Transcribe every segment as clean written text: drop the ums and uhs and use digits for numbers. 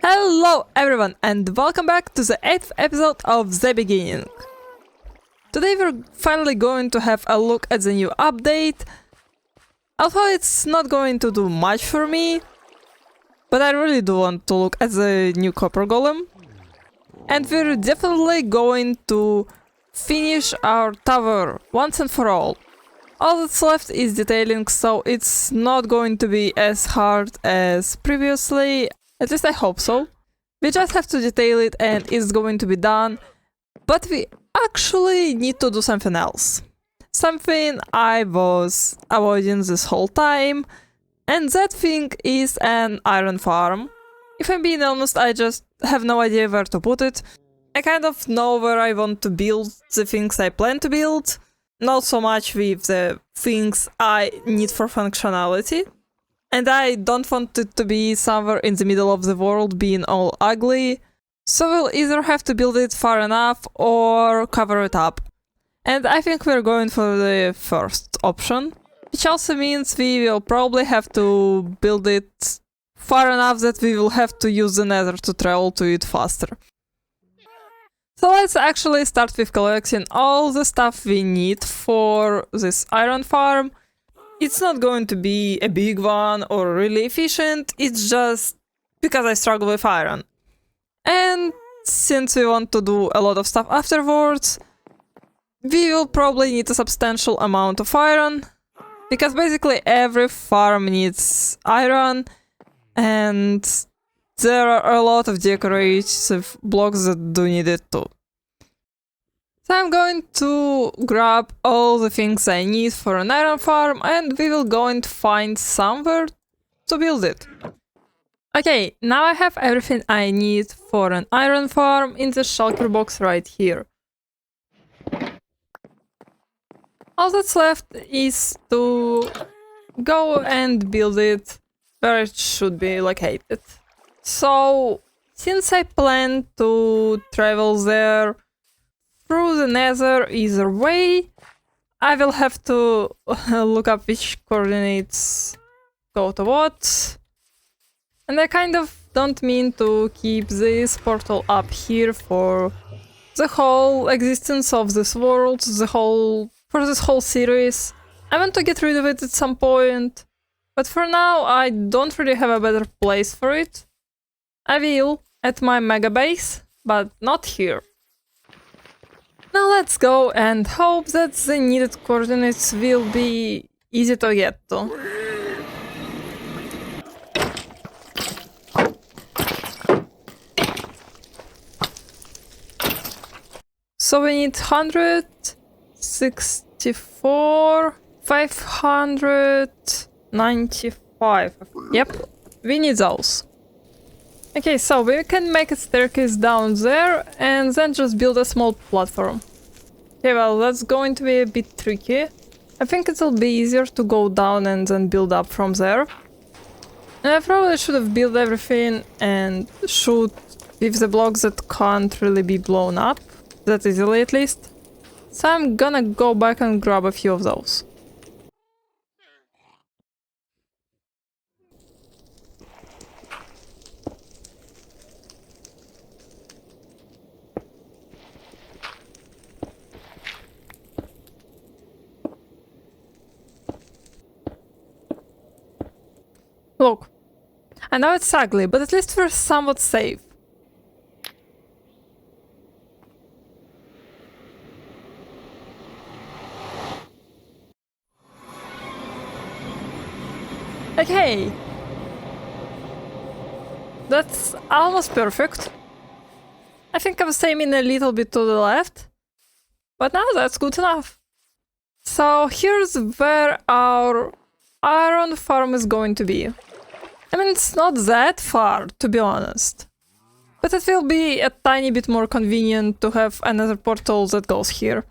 Hello everyone and welcome back to the 8th episode of The Beginning. Today we're finally going to have a look at the new update. Although it's not going to do much for me, but I really do want to look at the new copper golem. And we're definitely going to finish our tower once and for all. All that's left is detailing, so it's not going to be as hard as previously. At least I hope so. We just have to detail it and it's going to be done. But we actually need to do something else. Something I was avoiding this whole time. And that thing is an iron farm. If I'm being honest, I just have no idea where to put it. I kind of know where I want to build the things I plan to build. Not so much with the things I need for functionality. And I don't want it to be somewhere in the middle of the world being all ugly. So we'll either have to build it far enough or cover it up. And I think we're going for the first option. Which also means we will probably have to build it far enough that we will have to use the nether to travel to it faster. So let's actually start with collecting all the stuff we need for this iron farm. It's not going to be a big one or really efficient, it's just because I struggle with iron. And since we want to do a lot of stuff afterwards, we will probably need a substantial amount of iron, because basically every farm needs iron, and there are a lot of decorative blocks that do need it too. So I'm going to grab all the things I need for an iron farm and we will go and find somewhere to build it. Okay, now I have everything I need for an iron farm in the shulker box right here. All that's left is to go and build it where it should be located. So, since I plan to travel there through the nether either way, I will have to look up which coordinates go to what. And I kind of don't mean to keep this portal up here for the whole existence of this world, for this whole series. I want to get rid of it at some point, but for now I don't really have a better place for it. I will at my mega base, but not here. Now let's go and hope that the needed coordinates will be easy to get to. So we need 164, 595. Yep, we need those. Okay, so we can make a staircase down there and then just build a small platform. Okay, well, that's going to be a bit tricky. I think it'll be easier to go down and then build up from there. And I probably should have built everything and shoot with the blocks that can't really be blown up, that easily at least. So I'm gonna go back and grab a few of those. Look, I know it's ugly, but at least we're somewhat safe. Okay. That's almost perfect. I think I was aiming a little bit to the left, but now that's good enough. So here's where our iron farm is going to be. I mean, it's not that far, to be honest. But it will be a tiny bit more convenient to have another portal that goes here.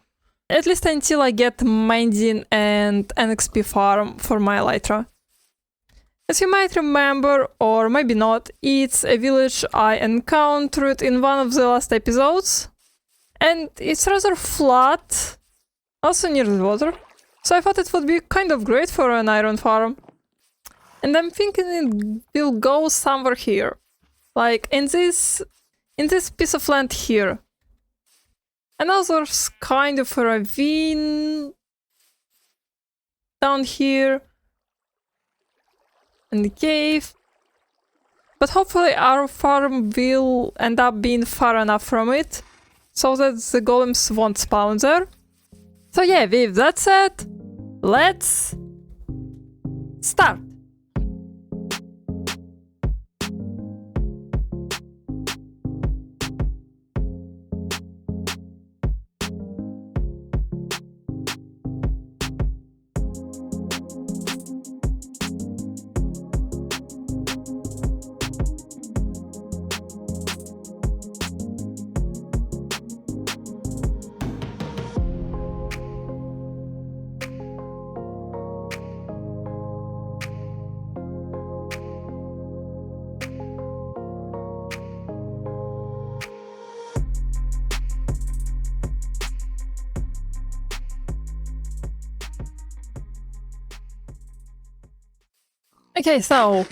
At least until I get Mending and NXP farm for my elytra. As you might remember, or maybe not, it's a village I encountered in one of the last episodes. And it's rather flat, also near the water. So I thought it would be kind of great for an iron farm. And I'm thinking it will go somewhere here. Like in this piece of land here. And now there's kind of a ravine down here. And the cave. But hopefully our farm will end up being far enough from it so that the golems won't spawn there. So yeah, with that said, let's start. Okay, so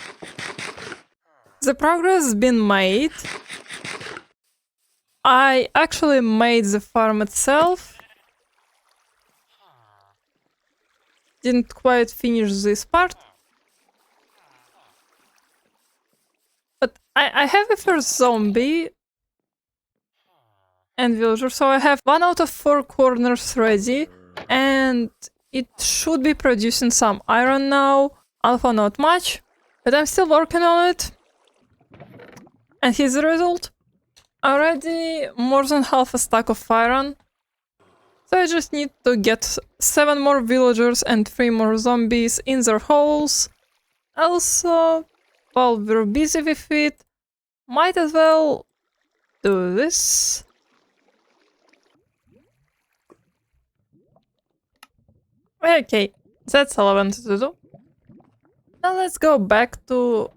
the progress has been made. I actually made the farm itself. Didn't quite finish this part. But I have a first zombie and villager, so I have 1 out of 4 corners ready. And it should be producing some iron now. Alpha not much, but I'm still working on it. And here's the result. Already more than half a stack of iron. So I just need to get 7 more villagers and 3 more zombies in their holes. Also, while we're busy with it, might as well do this. Okay, that's all I wanted to do. Now let's go back to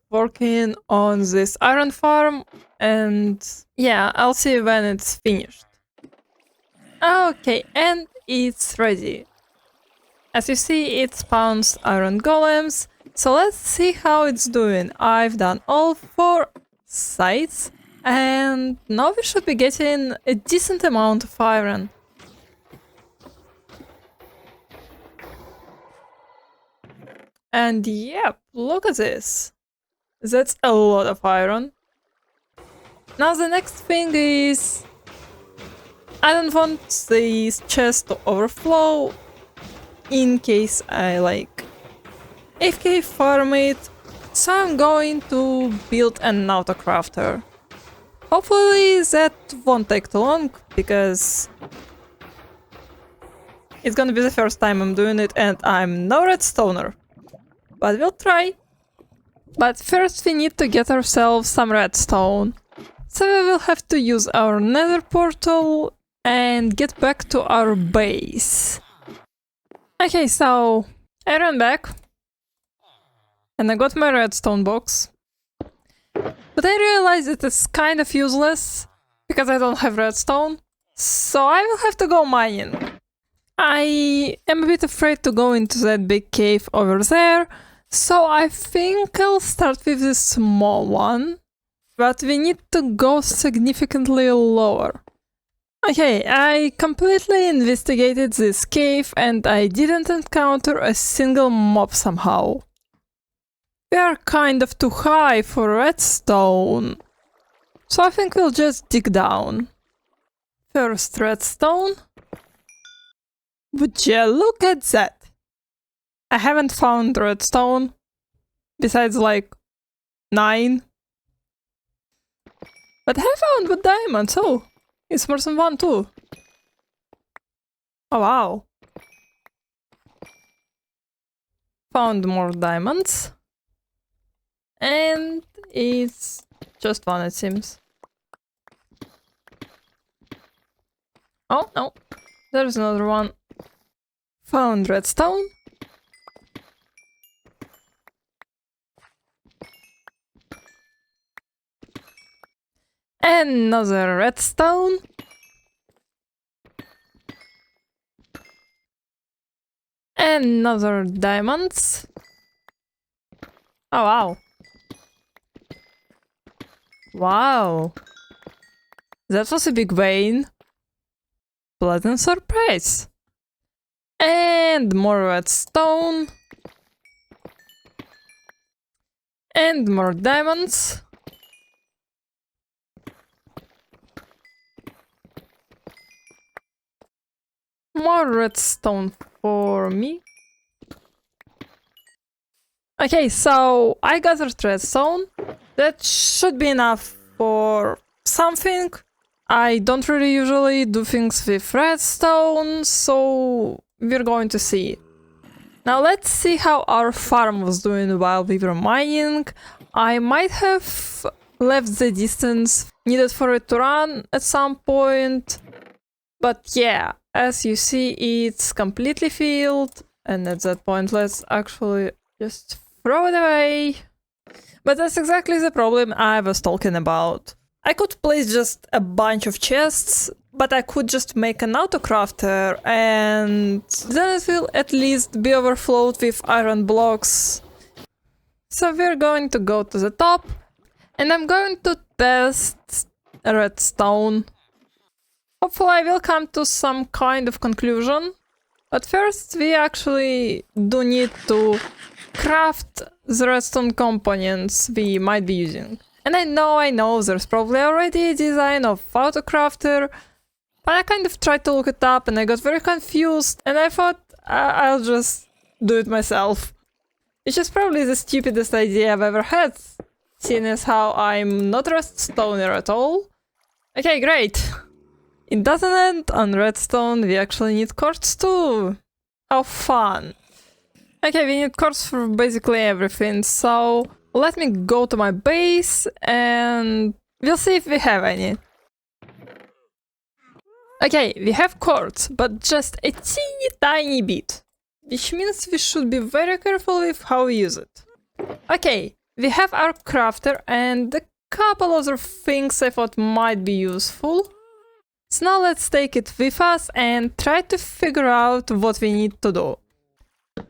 working on this iron farm, and yeah, I'll see when it's finished. Okay, and it's ready. As you see, it spawns iron golems, so let's see how it's doing. I've done all 4 sites, and now we should be getting a decent amount of iron. And yep, look at this. That's a lot of iron. Now the next thing is... I don't want this chest to overflow in case I like AFK farm it, so I'm going to build an autocrafter. Hopefully that won't take too long, because it's gonna be the first time I'm doing it and I'm no redstoner. But we'll try. But first we need to get ourselves some redstone. So we will have to use our nether portal and get back to our base. Okay, so I ran back and I got my redstone box. But I realized it is kind of useless because I don't have redstone. So I will have to go mining. I am a bit afraid to go into that big cave over there. So I think I'll start with this small one, but we need to go significantly lower. Okay, I completely investigated this cave and I didn't encounter a single mob somehow. We are kind of too high for redstone, so I think we'll just dig down. First redstone. Would you look at that? I haven't found redstone, besides like 9. But I found one diamond, so it's more than 1 too. Oh wow. Found more diamonds. And it's just 1, it seems. Oh no, there's another one. Found redstone. Another redstone. Another diamonds. Oh wow. Wow. That was a big vein. Pleasant surprise. And more redstone. And more diamonds. More redstone for me. Okay, so I gathered redstone. That should be enough for something. I don't really usually do things with redstone, so we're going to see. Now let's see how our farm was doing while we were mining. I might have left the distance needed for it to run at some point. But yeah, as you see, it's completely filled. And at that point, let's actually just throw it away. But that's exactly the problem I was talking about. I could place just a bunch of chests, but I could just make an auto-crafter and then it will at least be overflowed with iron blocks. So we're going to go to the top and I'm going to test redstone. Hopefully I will come to some kind of conclusion. But first we actually do need to craft the redstone components we might be using. And I know, there's probably already a design of autocrafter, but I kind of tried to look it up and I got very confused and I thought I'll just do it myself. Which is probably the stupidest idea I've ever had, seeing as how I'm not redstoner at all. Okay, great. It doesn't end on redstone, we actually need quartz too. How fun. Okay, we need quartz for basically everything, so let me go to my base and we'll see if we have any. Okay, we have quartz, but just a teeny tiny bit. Which means we should be very careful with how we use it. Okay, we have our crafter and a couple other things I thought might be useful. So now let's take it with us and try to figure out what we need to do.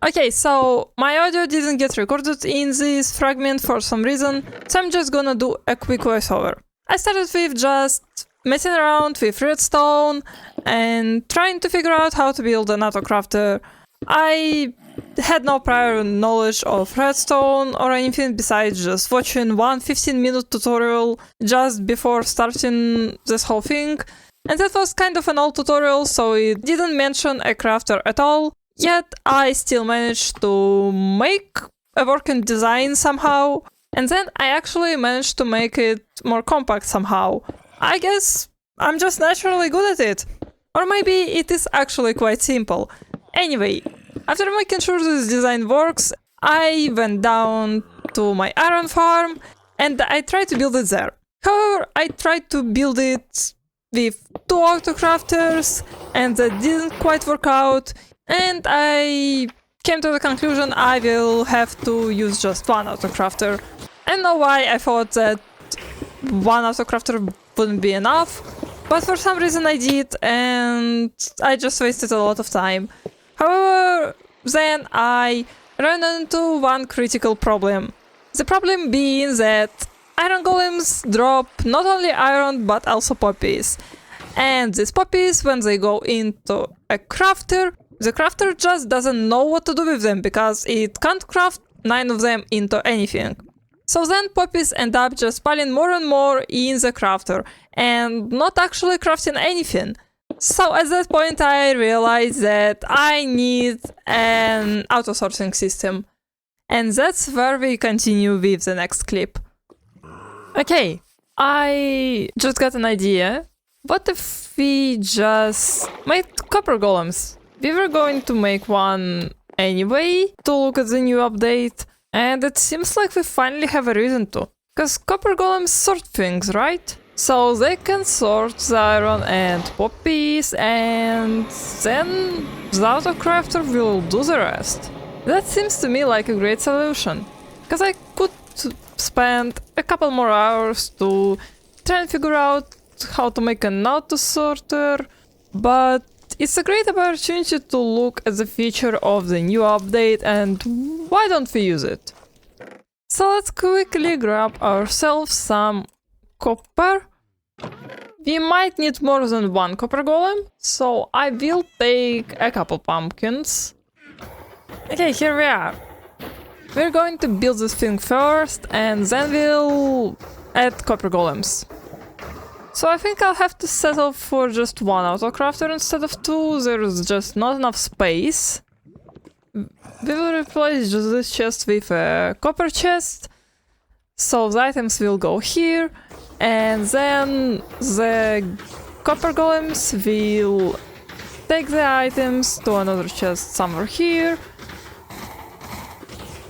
Okay, so my audio didn't get recorded in this fragment for some reason, so I'm just gonna do a quick voiceover. I started with just messing around with redstone and trying to figure out how to build an autocrafter. I had no prior knowledge of redstone or anything besides just watching one 15-minute tutorial just before starting this whole thing. And that was kind of an old tutorial, so it didn't mention a crafter at all. Yet I still managed to make a working design somehow, and then I actually managed to make it more compact somehow. I guess I'm just naturally good at it. Or maybe it is actually quite simple. Anyway, after making sure this design works, I went down to my iron farm and I tried to build it there. However, I tried to build it with 2 autocrafters and that didn't quite work out. And I came to the conclusion I will have to use just 1 autocrafter. I don't know why I thought that 1 autocrafter wouldn't be enough, but for some reason I did and I just wasted a lot of time. However, then I ran into one critical problem. The problem being that iron golems drop not only iron but also poppies. And these poppies, when they go into a crafter, the crafter just doesn't know what to do with them because it can't craft 9 of them into anything. So then poppies end up just piling more and more in the crafter and not actually crafting anything. So at that point I realized that I need an auto-sourcing system. And that's where we continue with the next clip. Okay, I just got an idea. What if we just made copper golems? We were going to make one anyway to look at the new update, and it seems like we finally have a reason to. Because copper golems sort things, right? So they can sort the iron and poppies, and then the autocrafter will do the rest. That seems to me like a great solution. Because I could spend a couple more hours to try and figure out how to make an auto sorter, but it's a great opportunity to look at the feature of the new update and why don't we use it? So let's quickly grab ourselves some copper. We might need more than one copper golem, so I will take a couple pumpkins. Okay, here we are. We're going to build this thing first, and then we'll add copper golems. So I think I'll have to settle for just one autocrafter instead of two. There's just not enough space. We will replace just this chest with a copper chest. So the items will go here, and then the copper golems will take the items to another chest somewhere here.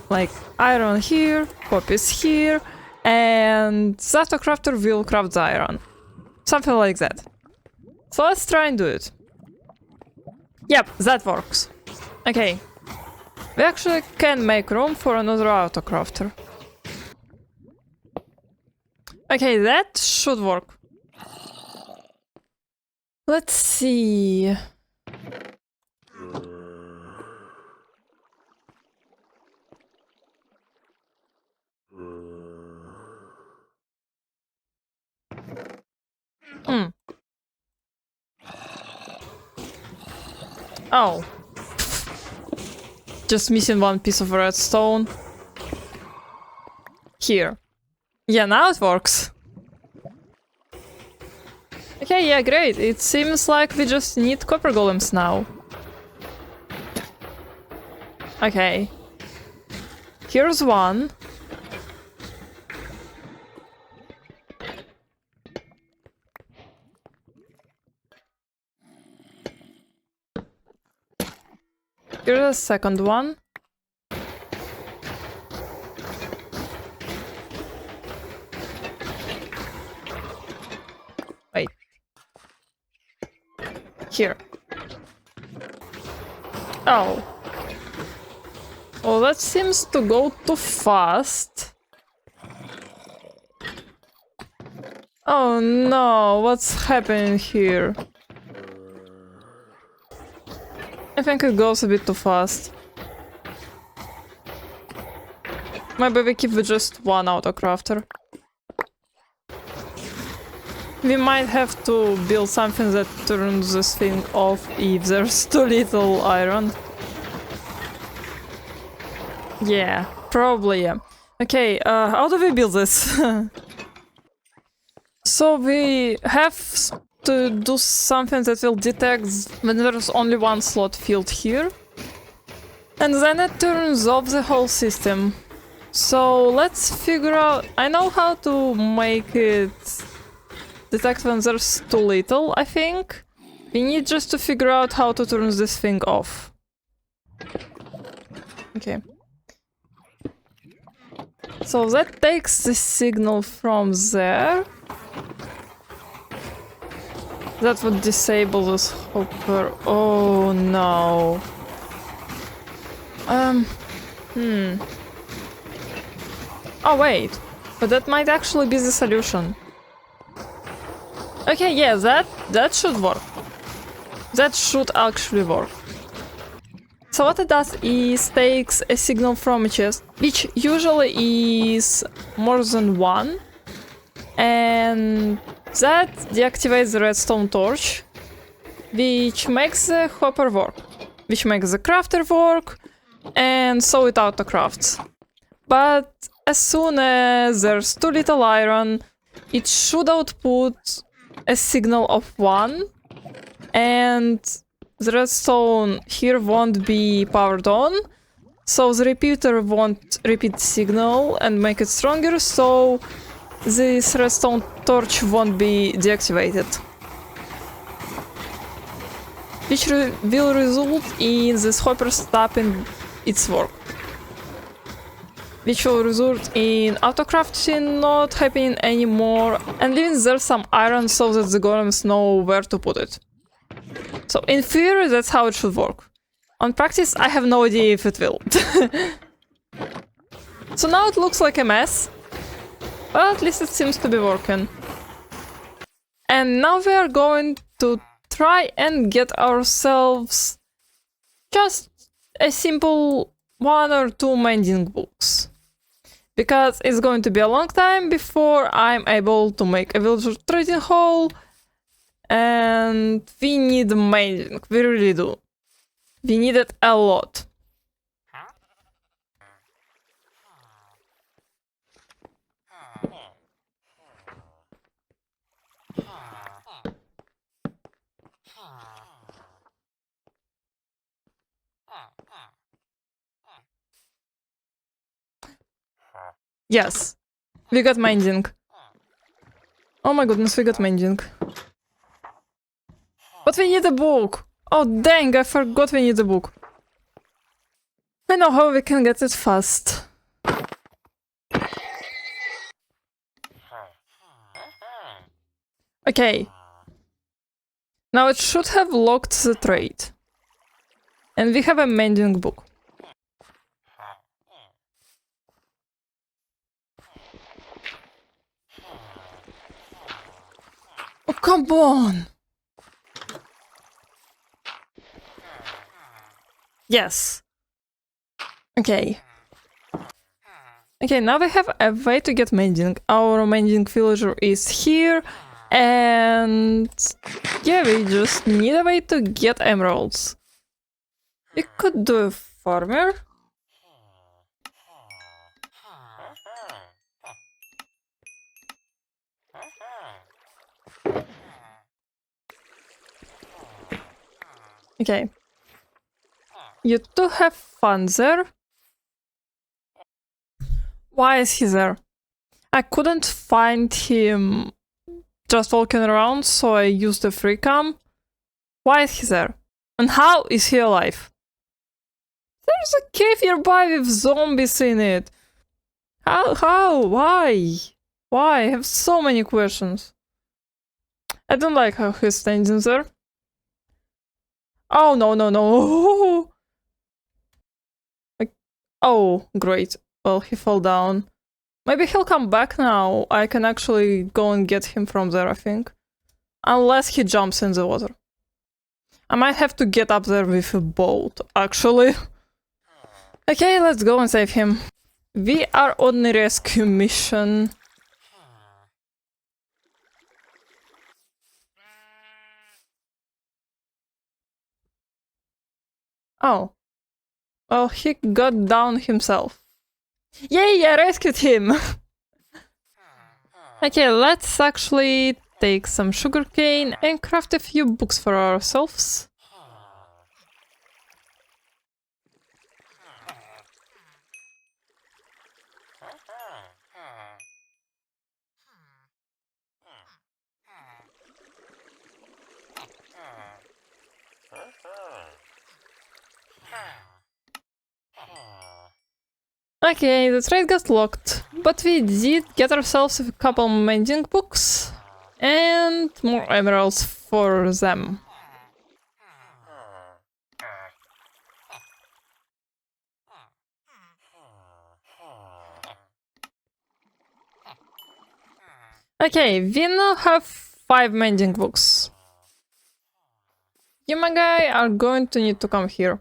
Like iron here, poppies here, and the autocrafter will craft the iron. Something like that. So let's try and do it. Yep, that works. Okay. We actually can make room for another autocrafter. Okay, that should work. Let's see. Oh. Just missing one piece of redstone. Here. Yeah, now it works. Okay, yeah, great. It seems like we just need copper golems now. Okay. Here's one. Here's a second one. Wait. Here. Oh. Oh, that seems to go too fast. Oh no, what's happening here? I think it goes a bit too fast. Maybe we keep with just one autocrafter. We might have to build something that turns this thing off if there's too little iron. Yeah, probably, yeah. Okay, how do we build this? So we have to do something that will detect when there's only one slot filled here. And then it turns off the whole system. So let's figure out... I know how to make it detect when there's too little, I think. We need just to figure out how to turn this thing off. Okay. So that takes the signal from there. That would disable this hopper. Oh no. Oh wait, but that might actually be the solution. Okay, yeah, that should work. That should actually work. So what it does is takes a signal from a chest, which usually is more than one, and that deactivates the redstone torch, which makes the hopper work, which makes the crafter work, and so it auto-crafts. But as soon as there's too little iron, it should output a signal of 1, and the redstone here won't be powered on, so the repeater won't repeat the signal and make it stronger, so this redstone torch won't be deactivated. Which will result in this hopper stopping its work. Which will result in autocrafting not happening anymore and leaving there some iron so that the golems know where to put it. So in theory that's how it should work. On practice I have no idea if it will. So now it looks like a mess, but at least it seems to be working. And now we are going to try and get ourselves just a simple 1 or 2 mending books. because it's going to be a long time before I'm able to make a villager trading hall, and we need mending, we really do. We need it a lot. Yes, we got mending. Oh my goodness, we got mending. But we need a book! Oh dang, I forgot we need a book. I know how we can get it fast. Okay. Now it should have locked the trade. And we have a mending book. Oh, come on! Yes. Okay. Okay, now we have a way to get mending. Our mending villager is here. And yeah, we just need a way to get emeralds. We could do a farmer. Okay. You two have fun there. Why is he there? I couldn't find him just walking around, so I used the Freecam. Why is he there? And how is he alive? There's a cave nearby with zombies in it. How? Why? Why? I have so many questions. I don't like how he's standing there. Oh, no, no, no. Oh, great. Well, he fell down. Maybe he'll come back now. I can actually go and get him from there, I think. Unless he jumps in the water. I might have to get up there with a boat, actually. Okay, let's go and save him. We are on a rescue mission. Oh. Well, he got down himself. Yay, I rescued him! Okay, let's actually take some sugarcane and craft a few books for ourselves. Okay, the trade got locked, but we did get ourselves a couple mending books and more emeralds for them. Okay, we now have 5 mending books. You, my guy, are going to need to come here.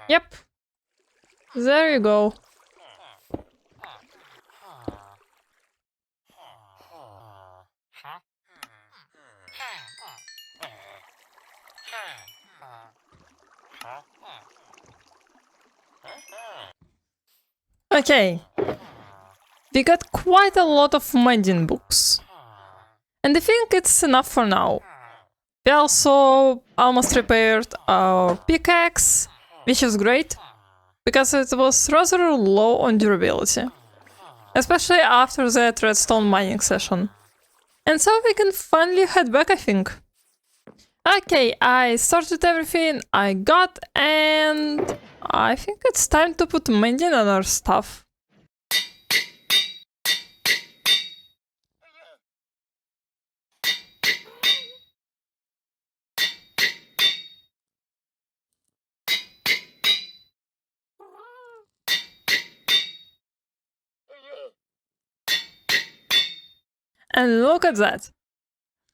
Yep. There you go. Okay. We got quite a lot of mending books. And I think it's enough for now. We also almost repaired our pickaxe, which is great, because it was rather low on durability. Especially after that redstone mining session. And so we can finally head back, I think. Okay, I sorted everything I got, and I think it's time to put mending on our stuff. And look at that!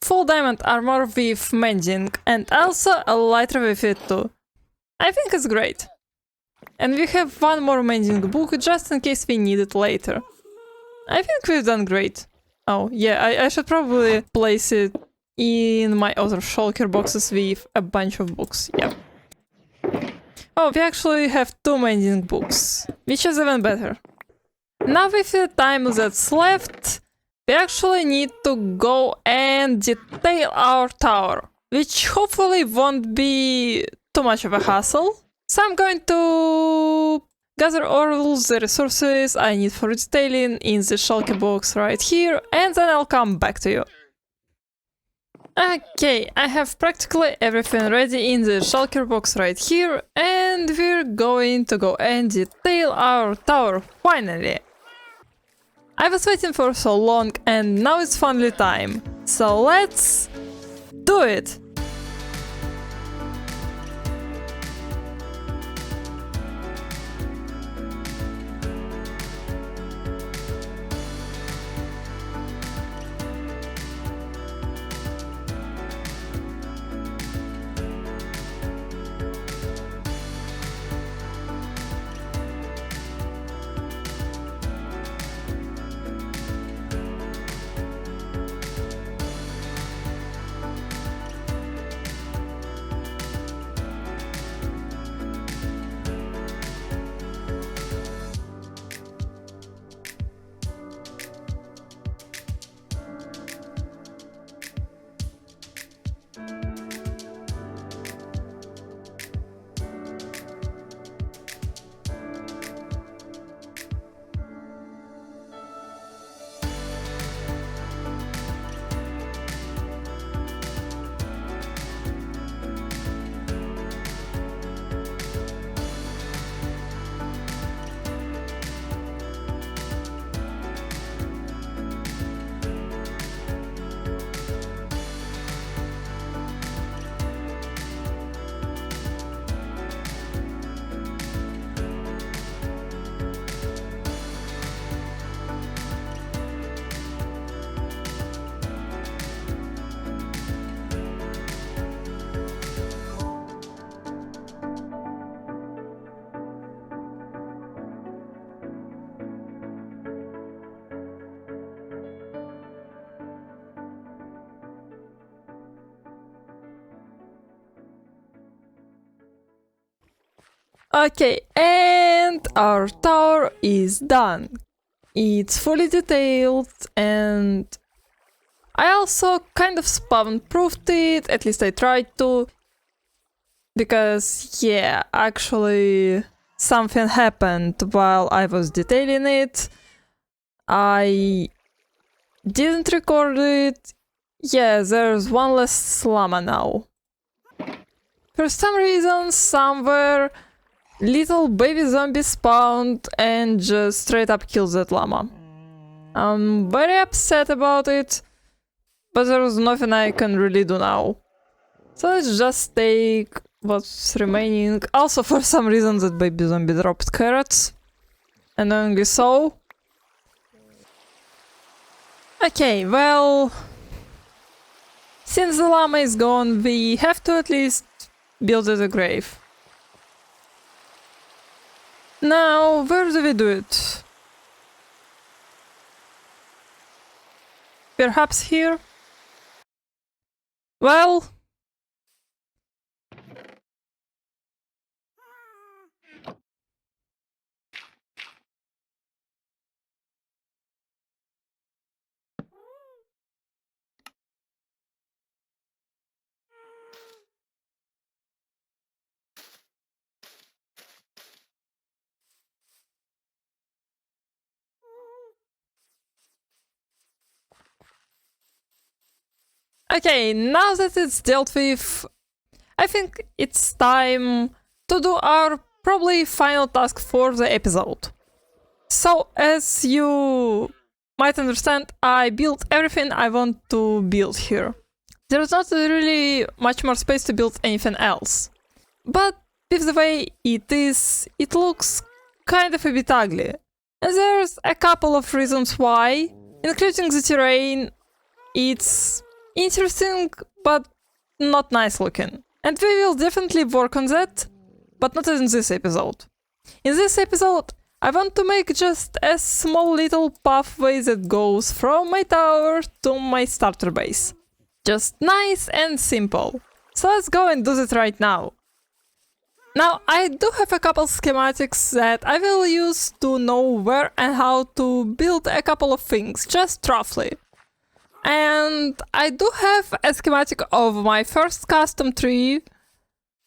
Full diamond armor with mending, and also a lighter with it too. I think it's great. And we have one more mending book just in case we need it later. I think we've done great. Oh, yeah, I should probably place it in my other shulker boxes with a bunch of books, yeah. Oh, we actually have 2 mending books, which is even better. Now with the time that's left, we actually need to go and detail our tower, which hopefully won't be too much of a hassle. So I'm going to gather all the resources I need for detailing in the shulker box right here, and then I'll come back to you. Okay, I have practically everything ready in the shulker box right here, and we're going to go and detail our tower finally. I was waiting for so long, and now it's finally time. So let's do it! Okay, and our tower is done. It's fully detailed, and I also kind of spawn-proofed it, at least I tried to, because, yeah, actually something happened while I was detailing it. I didn't record it. Yeah, there's one less llama now. For some reason, somewhere, little baby zombie spawned and just straight up killed that llama. I'm very upset about it, but there's nothing I can really do now. So let's just take what's remaining. Also, for some reason, that baby zombie dropped carrots. Annoyingly so. Okay, well, since the llama is gone, we have to at least build it a grave. Now, where do we do it? Perhaps here? Well... Okay, now that it's dealt with, I think it's time to do our probably final task for the episode. So, as you might understand, I built everything I want to build here. There's not really much more space to build anything else. But with the way it is, it looks kind of a bit ugly. And there's a couple of reasons why, including the terrain. It's interesting, but not nice looking. And we will definitely work on that, but not in this episode. In this episode, I want to make just a small little pathway that goes from my tower to my starter base. Just nice and simple. So let's go and do that right now. Now, I do have a couple schematics that I will use to know where and how to build a couple of things, just roughly. And I do have a schematic of my first custom tree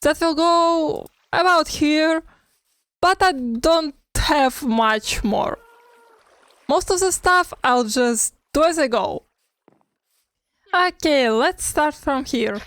that will go about here, but I don't have much more. Most of the stuff I'll just do as I go. Okay, let's start from here.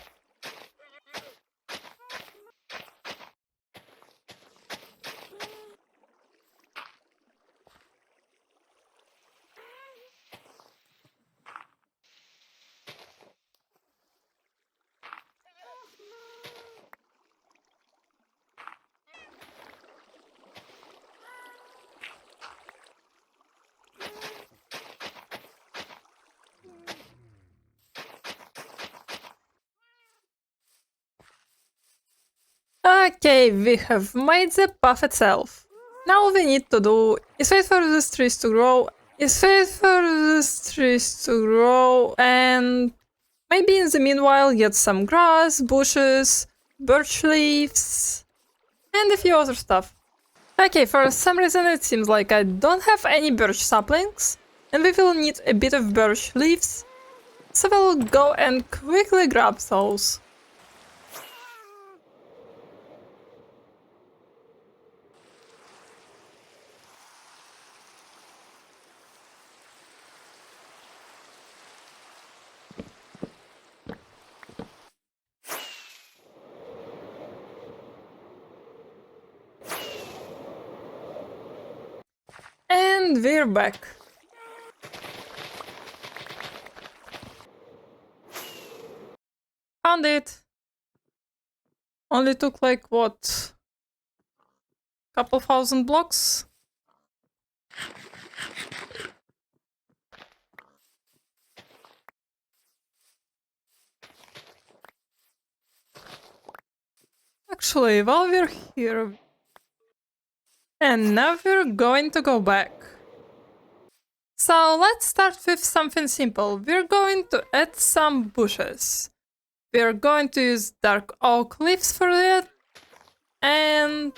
Okay, we have made the path itself. Now all we need to do is wait for these trees to grow, and maybe in the meanwhile get some grass, bushes, birch leaves, and a few other stuff. Okay, for some reason it seems like I don't have any birch saplings, and we will need a bit of birch leaves, so we'll go and quickly grab those. And we're back. Found it. Only took like what? Couple thousand blocks? Actually, while we're here, and now we're going to go back. So let's start with something simple. We're going to add some bushes. We're going to use dark oak leaves for it. And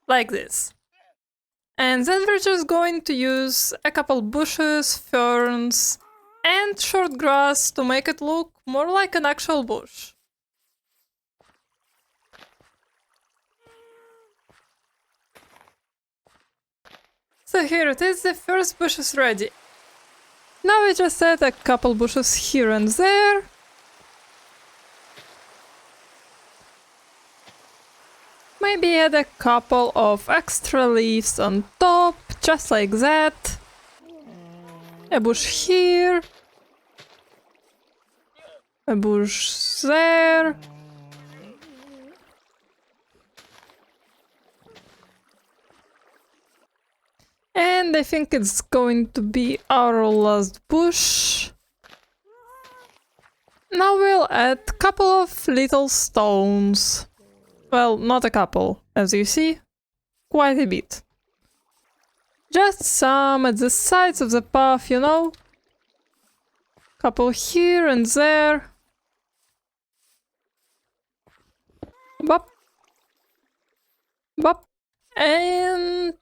like this. And then we're just going to use a couple bushes, ferns, and short grass to make it look more like an actual bush. So here it is, the first bush is ready. Now we just add a couple bushes here and there. Maybe add a couple of extra leaves on top, just like that. A bush here. A bush there. And I think it's going to be our last bush. Now we'll add a couple of little stones. Well, not a couple, as you see, quite a bit. Just some at the sides of the path, you know? Couple here and there. Bop. Bop. And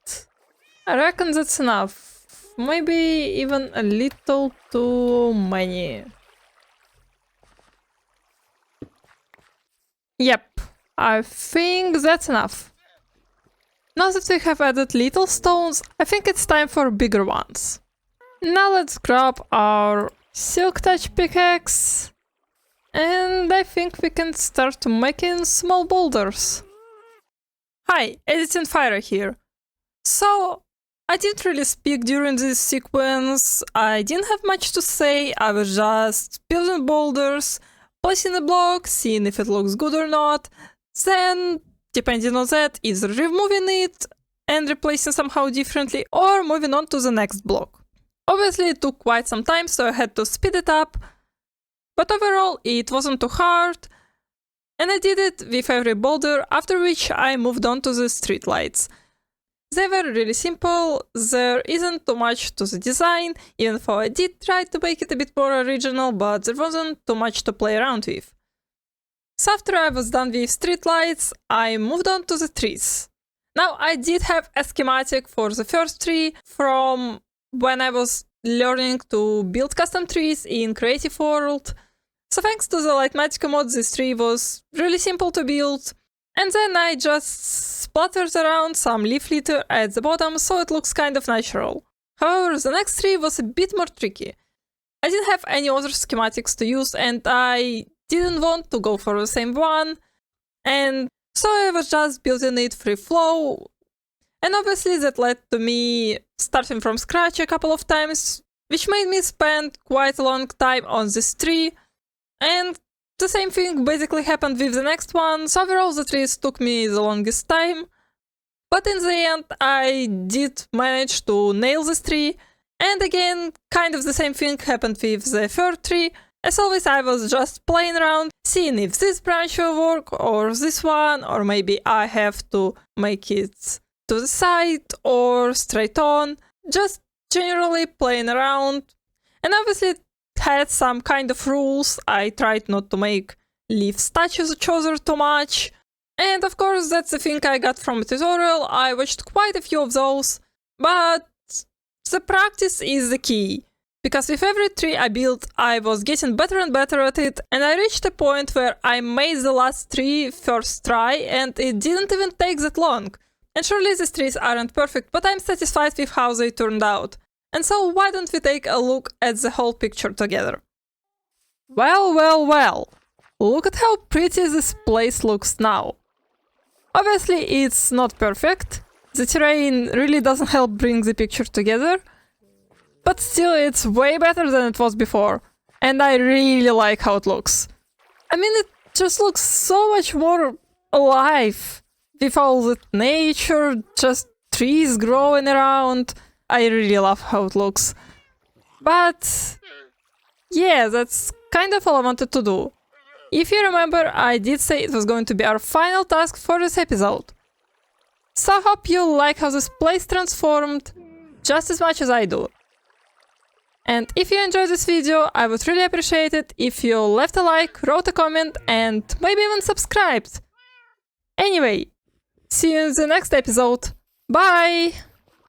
I reckon that's enough. Maybe even a little too many. Yep, I think that's enough. Now that we have added little stones, I think it's time for bigger ones. Now let's grab our silk touch pickaxe. And I think we can start making small boulders. Hi, Editing Fyra here. So, I didn't really speak during this sequence, I didn't have much to say, I was just building boulders, placing a block, seeing if it looks good or not, then, depending on that, either removing it and replacing somehow differently or moving on to the next block. Obviously it took quite some time, so I had to speed it up, but overall it wasn't too hard, and I did it with every boulder, after which I moved on to the streetlights. They were really simple, there isn't too much to the design, even though I did try to make it a bit more original, but there wasn't too much to play around with. So after I was done with streetlights, I moved on to the trees. Now I did have a schematic for the first tree from when I was learning to build custom trees in Creative World. So thanks to the Litematica mod, this tree was really simple to build. And then I just splattered around some leaf litter at the bottom so it looks kind of natural. However, the next tree was a bit more tricky. I didn't have any other schematics to use and I didn't want to go for the same one. And so I was just building it free flow. And obviously that led to me starting from scratch a couple of times, which made me spend quite a long time on this tree. And the same thing basically happened with the next one, so overall the trees took me the longest time. But in the end I did manage to nail this tree, and again kind of the same thing happened with the third tree. As always I was just playing around, seeing if this branch will work, or this one, or maybe I have to make it to the side or straight on, just generally playing around. And obviously it had some kind of rules. I tried not to make leaves touch each other too much. And of course that's the thing I got from a tutorial. I watched quite a few of those, but the practice is the key. Because with every tree I built, I was getting better and better at it, and I reached a point where I made the last tree first try, and it didn't even take that long. And surely these trees aren't perfect, but I'm satisfied with how they turned out. And so why don't we take a look at the whole picture together? Well, well, well. Look at how pretty this place looks now. Obviously it's not perfect. The terrain really doesn't help bring the picture together. But still it's way better than it was before. And I really like how it looks. I mean, it just looks so much more alive. With all the nature, just trees growing around. I really love how it looks. But yeah, that's kind of all I wanted to do. If you remember, I did say it was going to be our final task for this episode. So I hope you like how this place transformed just as much as I do. And if you enjoyed this video, I would really appreciate it if you left a like, wrote a comment, and maybe even subscribed. Anyway, see you in the next episode. Bye!